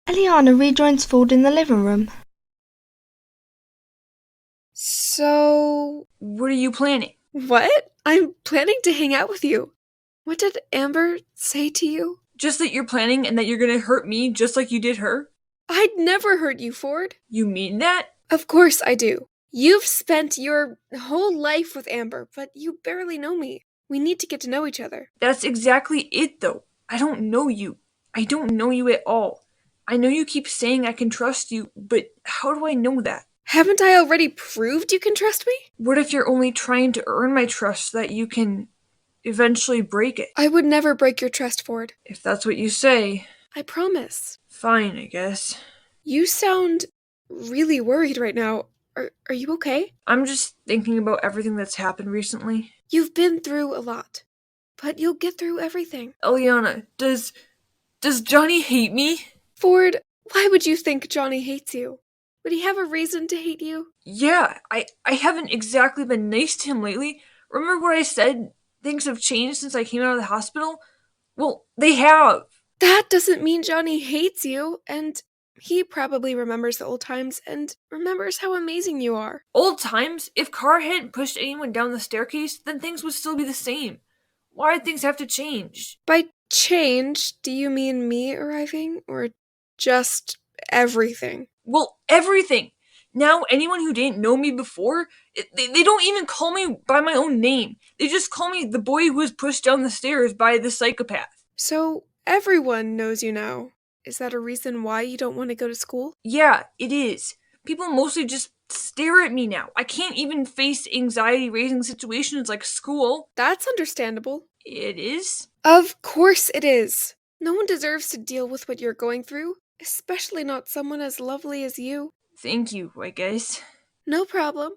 Eliana rejoins Ford in the living room. So... What are you planning? What? I'm planning to hang out with you. What did Amber say to you? Just that you're planning and that you're gonna hurt me just like you did her? I'd never hurt you, Ford. You mean that? Of course I do. You've spent your whole life with Amber, but you barely know me. We need to get to know each other. That's exactly it, though. I don't know you. I don't know you at all. I know you keep saying I can trust you, but how do I know that? Haven't I already proved you can trust me? What if you're only trying to earn my trust so that you can eventually break it? I would never break your trust, Ford. If that's what you say. I promise. Fine, I guess. You sound really worried right now. Are you okay? I'm just thinking about everything that's happened recently. You've been through a lot, but you'll get through everything. Eliana, does Johnny hate me? Ford, why would you think Johnny hates you? Would he have a reason to hate you? Yeah, I haven't exactly been nice to him lately. Remember what I said? Things have changed since I came out of the hospital? Well, they have. That doesn't mean Johnny hates you, and he probably remembers the old times and remembers how amazing you are. Old times? If Carr hadn't pushed anyone down the staircase, then things would still be the same. Why did things have to change? By change, do you mean me arriving, or just everything? Well, everything. Now, anyone who didn't know me before, they don't even call me by my own name. They just call me the boy who was pushed down the stairs by the psychopath. So everyone knows you now. Is that a reason why you don't want to go to school? Yeah, it is. People mostly just stare at me now. I can't even face anxiety-raising situations like school. That's understandable. It is? Of course it is. No one deserves to deal with what you're going through, especially not someone as lovely as you. Thank you, I guess. No problem.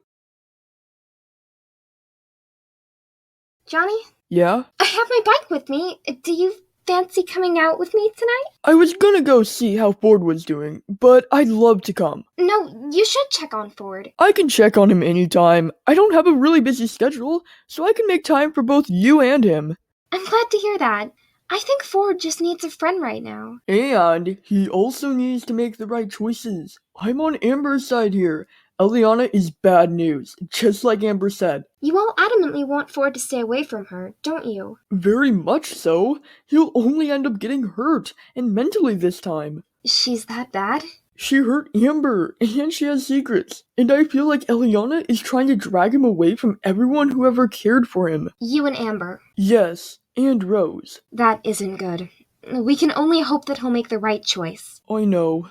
Johnny? Yeah? I have my bike with me. Do you fancy coming out with me tonight? I was gonna go see how Ford was doing, but I'd love to come. No, you should check on Ford. I can check on him anytime. I don't have a really busy schedule, so I can make time for both you and him. I'm glad to hear that. I think Ford just needs a friend right now. And he also needs to make the right choices. I'm on Amber's side here. Eliana is bad news, just like Amber said. You all adamantly want Ford to stay away from her, don't you? Very much so. He'll only end up getting hurt, and mentally this time. She's that bad? She hurt Amber, and she has secrets. And I feel like Eliana is trying to drag him away from everyone who ever cared for him. You and Amber. Yes, and Rose. That isn't good. We can only hope that he'll make the right choice. I know.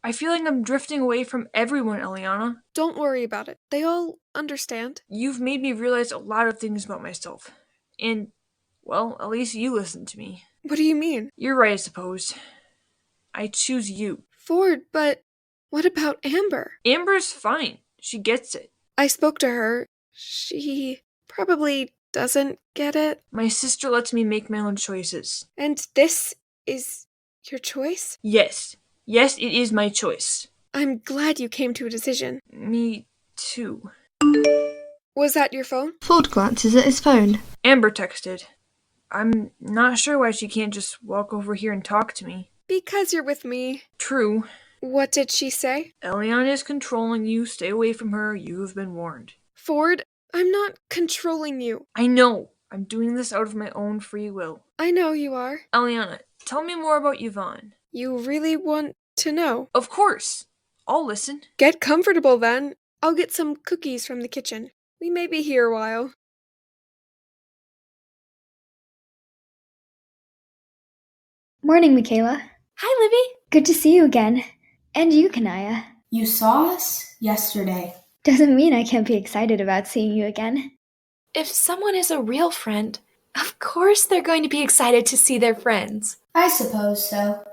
I feel like I'm drifting away from everyone, Eliana. Don't worry about it. They all understand. You've made me realize a lot of things about myself. And, well, at least you listen to me. What do you mean? You're right, I suppose. I choose you. Ford, but what about Amber? Amber's fine. She gets it. I spoke to her. She probably doesn't get it. My sister lets me make my own choices. And this is your choice? Yes. Yes, it is my choice. I'm glad you came to a decision. Me too. Was that your phone? Ford glances at his phone. Amber texted. I'm not sure why she can't just walk over here and talk to me. Because you're with me. True. What did she say? Eliana is controlling you. Stay away from her. You have been warned. Ford, I'm not controlling you. I know. I'm doing this out of my own free will. I know you are. Eliana, tell me more about Yvonne. You really want to know? Of course. I'll listen. Get comfortable then. I'll get some cookies from the kitchen. We may be here a while. Morning, Michaela. Hi, Libby. Good to see you again. And you, Kanaya. You saw us yesterday. Doesn't mean I can't be excited about seeing you again. If someone is a real friend, of course they're going to be excited to see their friends. I suppose so.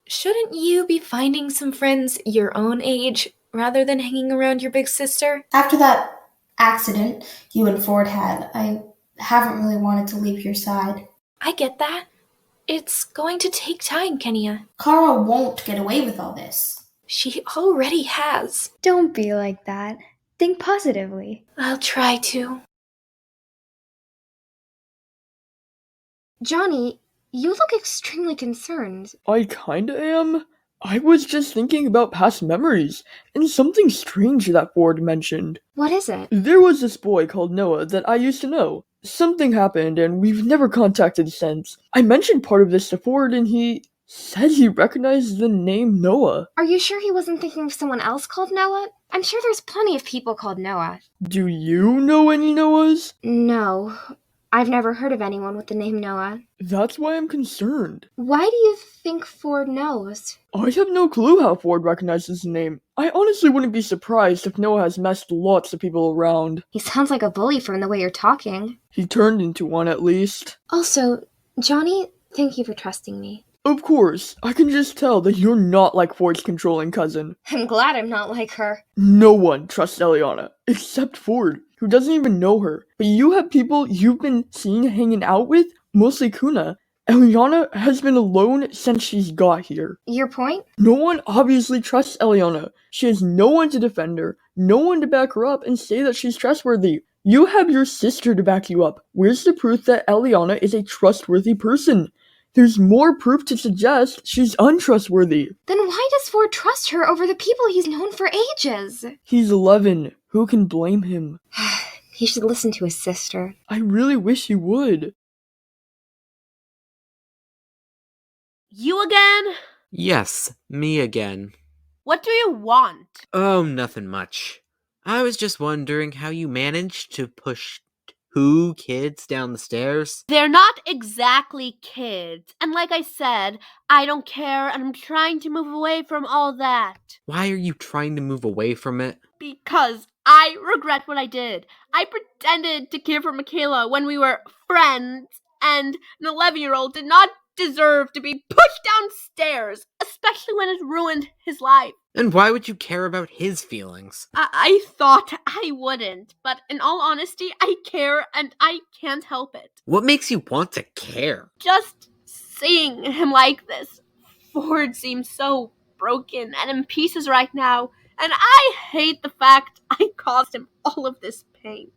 Shouldn't you be finding some friends your own age rather than hanging around your big sister? After that accident you and Ford had, I haven't really wanted to leave your side. I get that. It's going to take time, Kenya. Kara won't get away with all this. She already has. Don't be like that. Think positively. I'll try to. Johnny, You look extremely concerned. I kinda am. I was just thinking about past memories, and something strange that Ford mentioned. What is it? There was this boy called Noah that I used to know. Something happened, and we've never contacted since. I mentioned part of this to Ford, and he said he recognized the name Noah. Are you sure he wasn't thinking of someone else called Noah? I'm sure there's plenty of people called Noah. Do you know any Noahs? No, I've never heard of anyone with the name Noah. That's why I'm concerned. Why do you think Ford knows? I have no clue how Ford recognizes the name. I honestly wouldn't be surprised if Noah has messed lots of people around. He sounds like a bully from the way you're talking. He turned into one at least. Also, Johnny, thank you for trusting me. Of course, I can just tell that you're not like Ford's controlling cousin. I'm glad I'm not like her. No one trusts Eliana, except Ford, who doesn't even know her. But you have people you've been seeing hanging out with, mostly Kuna. Eliana has been alone since she's got here. Your point? No one obviously trusts Eliana. She has no one to defend her, no one to back her up and say that she's trustworthy. You have your sister to back you up. Where's the proof that Eliana is a trustworthy person? There's more proof to suggest she's untrustworthy. Then why does Ford trust her over the people he's known for ages? He's 11. Who can blame him? He should listen to his sister. I really wish he would. You again? Yes, me again. What do you want? Oh, nothing much. I was just wondering how you managed to push 2 kids down the stairs. They're not exactly kids. And like I said, I don't care and I'm trying to move away from all that. Why are you trying to move away from it? Because I regret what I did. I pretended to care for Michaela when we were friends, and an 11-year-old did not deserve to be pushed downstairs, especially when it ruined his life. And why would you care about his feelings? I thought I wouldn't, but in all honesty, I care and I can't help it. What makes you want to care? Just seeing him like this. Ford seems so broken and in pieces right now, and I hate the fact I caused him all of this pain.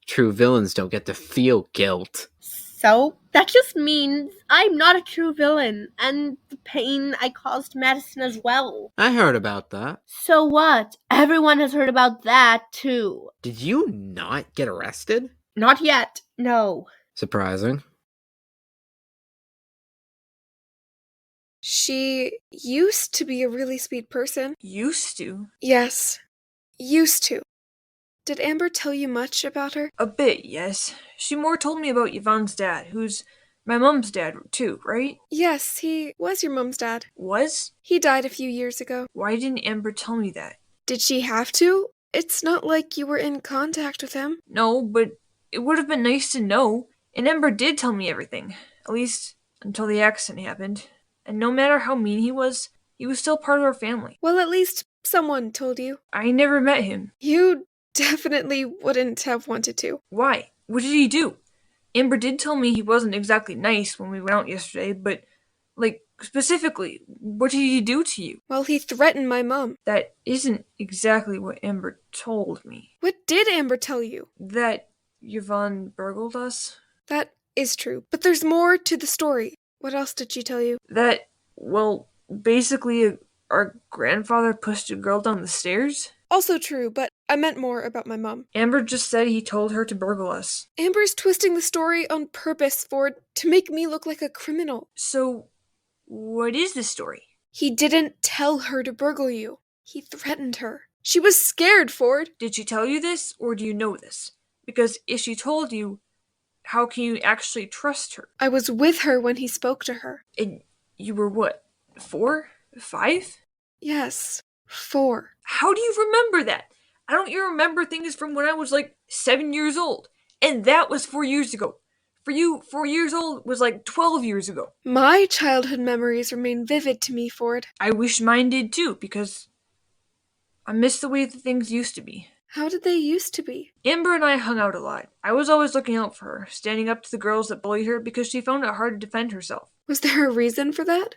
True villains don't get to feel guilt. So, that just means I'm not a true villain, and the pain I caused Madison as well. I heard about that. So what? Everyone has heard about that, too. Did you not get arrested? Not yet, no. Surprising. She used to be a really sweet person. Used to? Yes, used to. Did Amber tell you much about her? A bit, yes. She more told me about Yvonne's dad, who's my mom's dad too, right? Yes, he was your mom's dad. Was? He died a few years ago. Why didn't Amber tell me that? Did she have to? It's not like you were in contact with him. No, but it would have been nice to know. And Amber did tell me everything. At least until the accident happened. And no matter how mean he was still part of our family. Well, at least someone told you. I never met him. You definitely wouldn't have wanted to. Why? What did he do? Amber did tell me he wasn't exactly nice when we went out yesterday, but, specifically, what did he do to you? Well, he threatened my mom. That isn't exactly what Amber told me. What did Amber tell you? That Yvonne burgled us? That is true. But there's more to the story. What else did she tell you? That, basically, our grandfather pushed a girl down the stairs? Also true, but I meant more about my mom. Amber just said he told her to burgle us. Amber's twisting the story on purpose, Ford, to make me look like a criminal. So, what is the story? He didn't tell her to burgle you. He threatened her. She was scared, Ford. Did she tell you this, or do you know this? Because if she told you, how can you actually trust her? I was with her when he spoke to her. And you were what, 4? 5? Yes, 4. How do you remember that? I don't even remember things from when I was 7 years old. And that was 4 years ago. For you, 4 years old was 12 years ago. My childhood memories remain vivid to me, Ford. I wish mine did too, because I miss the way that things used to be. How did they used to be? Amber and I hung out a lot. I was always looking out for her, standing up to the girls that bullied her because she found it hard to defend herself. Was there a reason for that?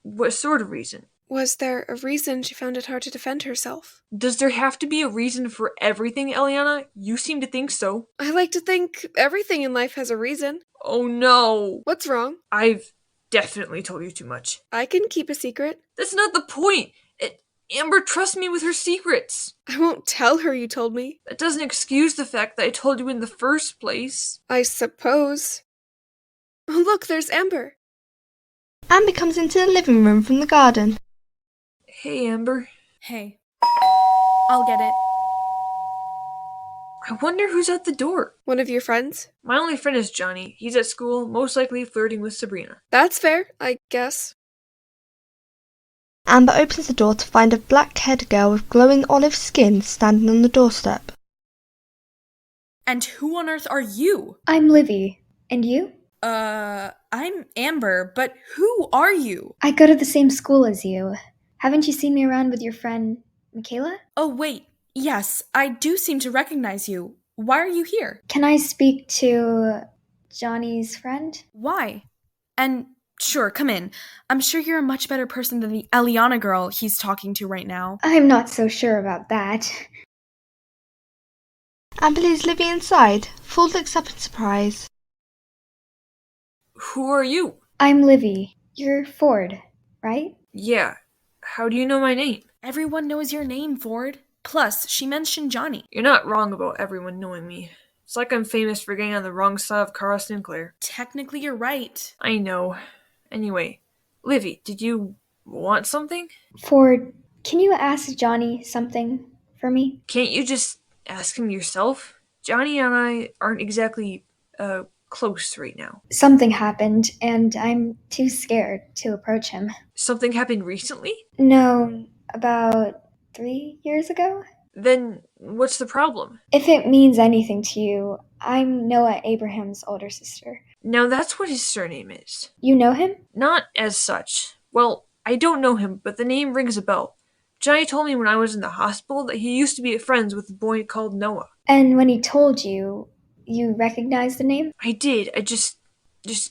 What sort of reason? Was there a reason she found it hard to defend herself? Does there have to be a reason for everything, Eliana? You seem to think so. I like to think everything in life has a reason. Oh no. What's wrong? I've definitely told you too much. I can keep a secret. That's not the point. Amber trusts me with her secrets. I won't tell her you told me. That doesn't excuse the fact that I told you in the first place. I suppose. Oh, look, there's Amber. Amber comes into the living room from the garden. Hey, Amber. Hey. I'll get it. I wonder who's at the door. One of your friends? My only friend is Johnny. He's at school, most likely flirting with Sabrina. That's fair, I guess. Amber opens the door to find a black-haired girl with glowing olive skin standing on the doorstep. And who on earth are you? I'm Livy. And you? I'm Amber, but who are you? I go to the same school as you. Haven't you seen me around with your friend, Michaela? Oh, wait. Yes, I do seem to recognize you. Why are you here? Can I speak to Johnny's friend? Why? And sure, come in. I'm sure you're a much better person than the Eliana girl he's talking to right now. I'm not so sure about that. Amber leads Livy inside. Ford looks up in surprise. Who are you? I'm Livy. You're Ford, right? Yeah. How do you know my name? Everyone knows your name, Ford. Plus, she mentioned Johnny. You're not wrong about everyone knowing me. It's like I'm famous for getting on the wrong side of Carl Sinclair. Technically, you're right. I know. Anyway, Livy, did you want something? Ford, can you ask Johnny something for me? Can't you just ask him yourself? Johnny and I aren't exactly, close right now. Something happened, and I'm too scared to approach him. Something happened recently? No, about 3 years ago? Then what's the problem? If it means anything to you, I'm Noah Abraham's older sister. Now that's what his surname is. You know him? Not as such. Well, I don't know him, but the name rings a bell. Johnny told me when I was in the hospital that he used to be friends with a boy called Noah. And when he told you, you recognized the name? I did. I just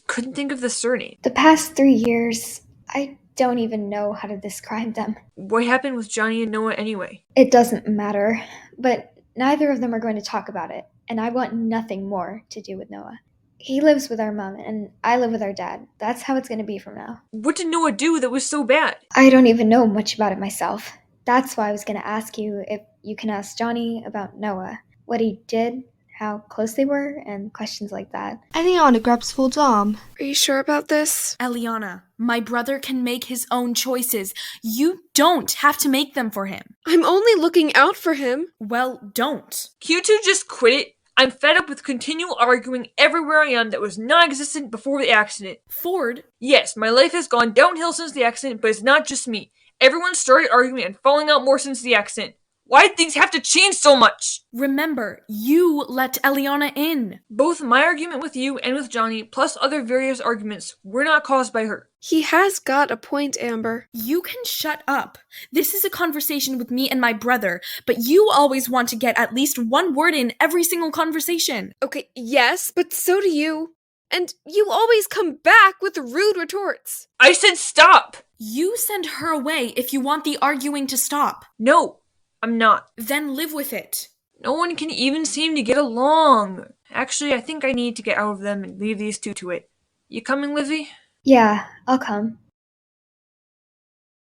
couldn't think of the surname. The past 3 years, I don't even know how to describe them. What happened with Johnny and Noah anyway? It doesn't matter, but neither of them are going to talk about it, and I want nothing more to do with Noah. He lives with our mom, and I live with our dad. That's how it's going to be from now. What did Noah do that was so bad? I don't even know much about it myself. That's why I was going to ask you if you can ask Johnny about Noah, what he did, how close they were, and questions like that. Eliana grabs Ford's arm. Are you sure about this? Eliana, my brother can make his own choices. You don't have to make them for him. I'm only looking out for him. Well, don't. Can you two just quit it? I'm fed up with continual arguing everywhere I am that was non-existent before the accident. Ford? Yes, my life has gone downhill since the accident, but it's not just me. Everyone started arguing and falling out more since the accident. Why did things have to change so much? Remember, you let Eliana in. Both my argument with you and with Johnny, plus other various arguments, were not caused by her. He has got a point, Amber. You can shut up. This is a conversation with me and my brother, but you always want to get at least one word in every single conversation. Okay, yes, but so do you. And you always come back with rude retorts. I said stop! You send her away if you want the arguing to stop. No, I'm not. Then live with it. No one can even seem to get along. Actually, I think I need to get out of them and leave these two to it. You coming, Livy? Yeah, I'll come.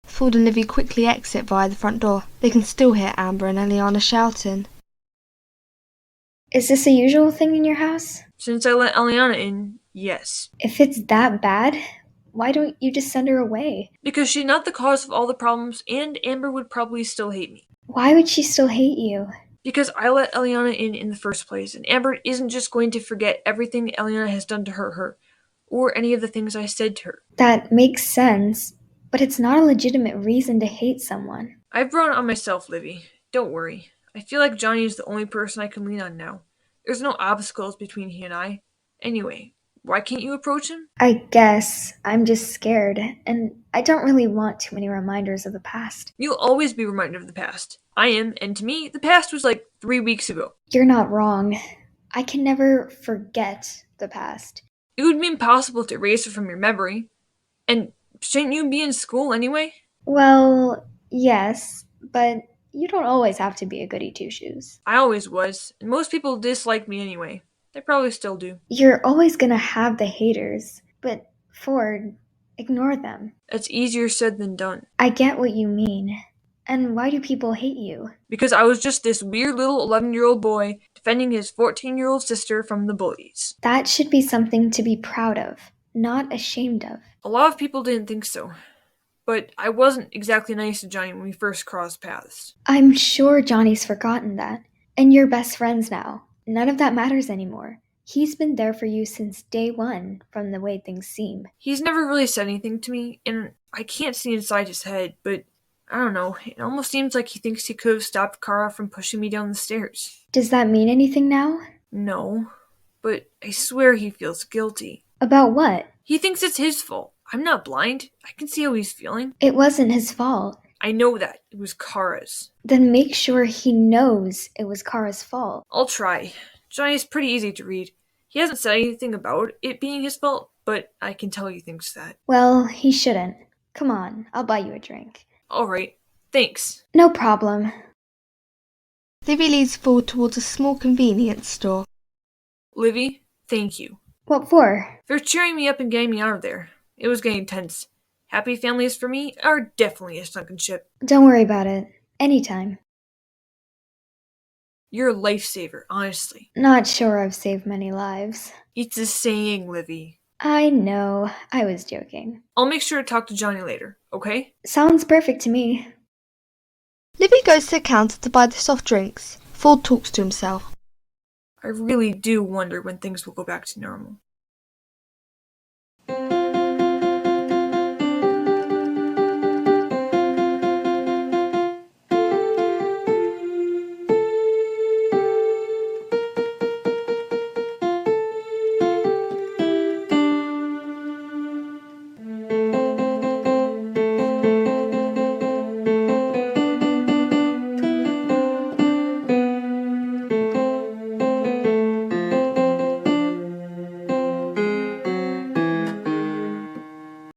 Ford and Livy quickly exit via the front door. They can still hear Amber and Eliana shouting. Is this a usual thing in your house? Since I let Eliana in, yes. If it's that bad, why don't you just send her away? Because she's not the cause of all the problems, and Amber would probably still hate me. Why would she still hate you? Because I let Eliana in the first place, and Amber isn't just going to forget everything Eliana has done to hurt her, or any of the things I said to her. That makes sense, but it's not a legitimate reason to hate someone. I've brought it on myself, Livy. Don't worry. I feel like Johnny is the only person I can lean on now. There's no obstacles between he and I. Anyway, why can't you approach him? I guess I'm just scared, and I don't really want too many reminders of the past. You'll always be reminded of the past. I am, and to me, the past was like 3 weeks ago. You're not wrong. I can never forget the past. It would be impossible to erase it from your memory. And shouldn't you be in school anyway? Well, yes, but you don't always have to be a goody two-shoes. I always was, and most people dislike me anyway. They probably still do. You're always gonna have the haters, but Ford, ignore them. It's easier said than done. I get what you mean. And why do people hate you? Because I was just this weird little 11-year-old boy defending his 14-year-old sister from the bullies. That should be something to be proud of, not ashamed of. A lot of people didn't think so. But I wasn't exactly nice to Johnny when we first crossed paths. I'm sure Johnny's forgotten that. And you're best friends now. None of that matters anymore. He's been there for you since day one, from the way things seem. He's never really said anything to me, and I can't see inside his head, but I don't know. It almost seems like he thinks he could have stopped Kara from pushing me down the stairs. Does that mean anything now? No, but I swear he feels guilty. About what? He thinks it's his fault. I'm not blind. I can see how he's feeling. It wasn't his fault. I know that. It was Kara's. Then make sure he knows it was Kara's fault. I'll try. Johnny's pretty easy to read. He hasn't said anything about it being his fault, but I can tell he thinks that. Well, he shouldn't. Come on, I'll buy you a drink. Alright, thanks. No problem. Livy leads Ford towards a small convenience store. Livy, thank you. What for? For cheering me up and getting me out of there. It was getting tense. Happy families for me are definitely a sunken ship. Don't worry about it. Anytime. You're a lifesaver, honestly. Not sure I've saved many lives. It's a saying, Livy. I know. I was joking. I'll make sure to talk to Johnny later, okay? Sounds perfect to me. Livy goes to the counter to buy the soft drinks. Ford talks to himself. I really do wonder when things will go back to normal.